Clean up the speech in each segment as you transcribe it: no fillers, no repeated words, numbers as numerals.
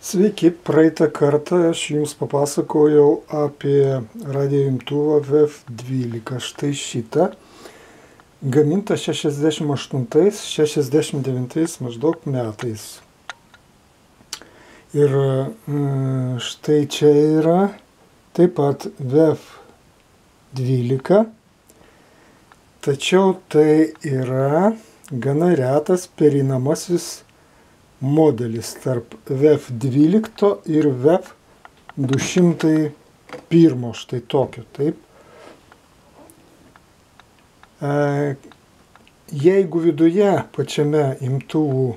Sveiki, praeitą kartą aš jums papasakojau apie radijo imtuvą VF12. Štai šitą, gamintą 68-69 maždaug metais. Ir štai čia yra taip pat VF12, tačiau tai yra gana retas pereinamasis modelis tarp VF12 ir VF201, štai tokio, taip. Jeigu viduje pačiame imtuvų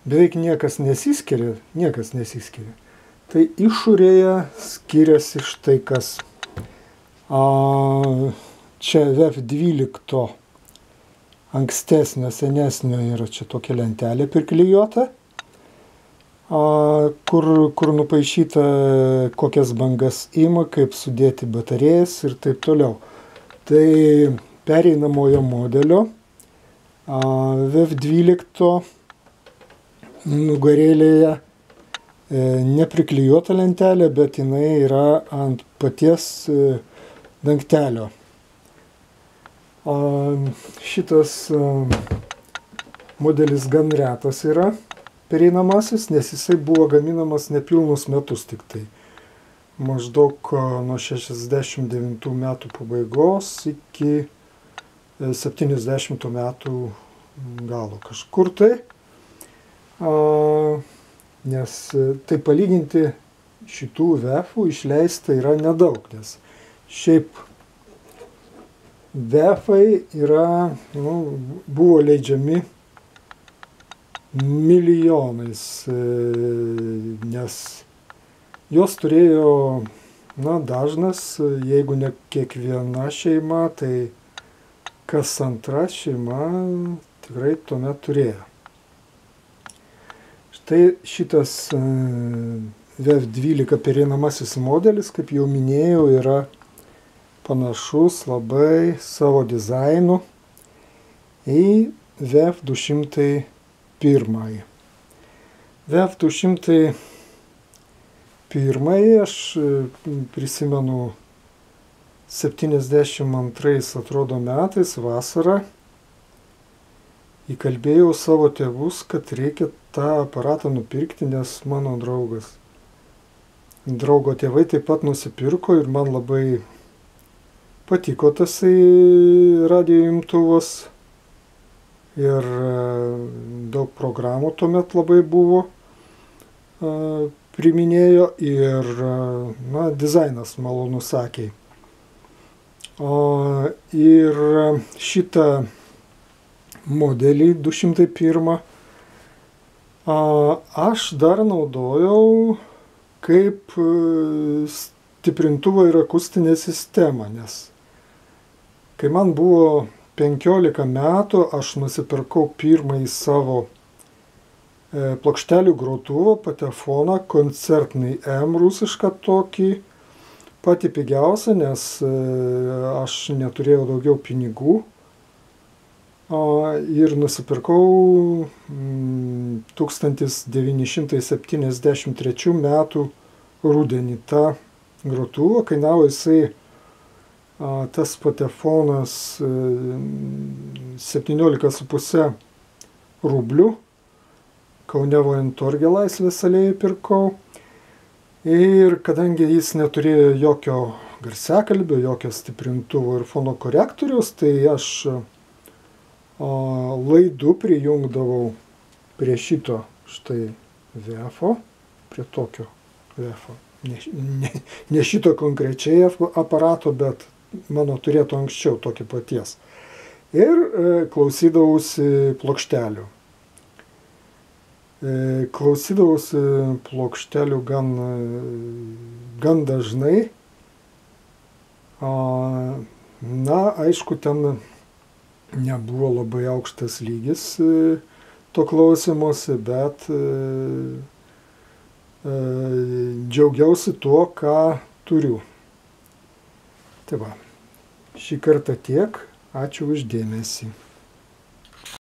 beveik niekas nesiskiria, tai išorėje skiriasi štai kas. Čia VF12 ankstesnio, senesnio yra čia tokia lentelė priklijuota, kur nupaišyta, kokias bangas ima, kaip sudėti batarėjas ir taip toliau. Tai pereinamojo modelio VF12 nugarėlėje nepriklijuota lentelė, bet jinai yra ant paties dangtelio. Šitas modelis gan retas yra pereinamasis, nes jisai buvo gaminamas nepilnus metus tik tai. Maždaug nuo 69 metų pabaigos iki 70 metų galo kažkur tai. Nes tai palyginti šitų VF-ų išleista yra nedaug, nes šiaip VF-ai yra, buvo leidžiami milijonais, nes jos turėjo, dažnas, jeigu ne kiekviena šeima, tai kas antra šeima tikrai tuomet turėjo. Štai šitas VF12 pereinamasis modelis, kaip jau minėjau, yra panašus labai savo dizainu į VF201. VF201 aš prisimenu 72 atrodo metais vasarą įkalbėjau savo tėvus, kad reikia tą aparatą nupirkti, nes mano draugo tėvai taip pat nusipirko ir man labai patiko tasai radijo imtuvas ir daug programų tuomet labai buvo, priminėjo ir dizainas malonus akiai. Ir šitą modelį 201 aš dar naudojau kaip stiprintuvo ir akustinė sistema, nes kai man buvo 15 metų, aš nusipirkau pirmąjį savo plokštelių grotuvą, patefoną, koncertnai M rusišką tokį, patį pigiausią, nes aš neturėjau daugiau pinigų. Ir nusipirkau 1973 metų rudenį tą grotuvą, kainavo jisai tas patefonas 17,5 rublių, Kaune Vojentorge Laisvės alėjoj pirkau. Ir kadangi jis neturėjo jokio garsiakalbio, jokio stiprintuvo ir fono korektoriaus, tai aš laidu prijungdavau prie šito štai VF-o, prie tokio VF-o. Ne šito konkrečiai aparato, bet mano turėtų anksčiau tokį paties. Ir klausydavausi plokštelių. Klausydavausi plokštelių gan dažnai. Aišku, ten nebuvo labai aukštas lygis to klausymosi, bet džiaugiausi tuo, ką turiu. Tai va, šį kartą tiek. Ačiū už dėmesį.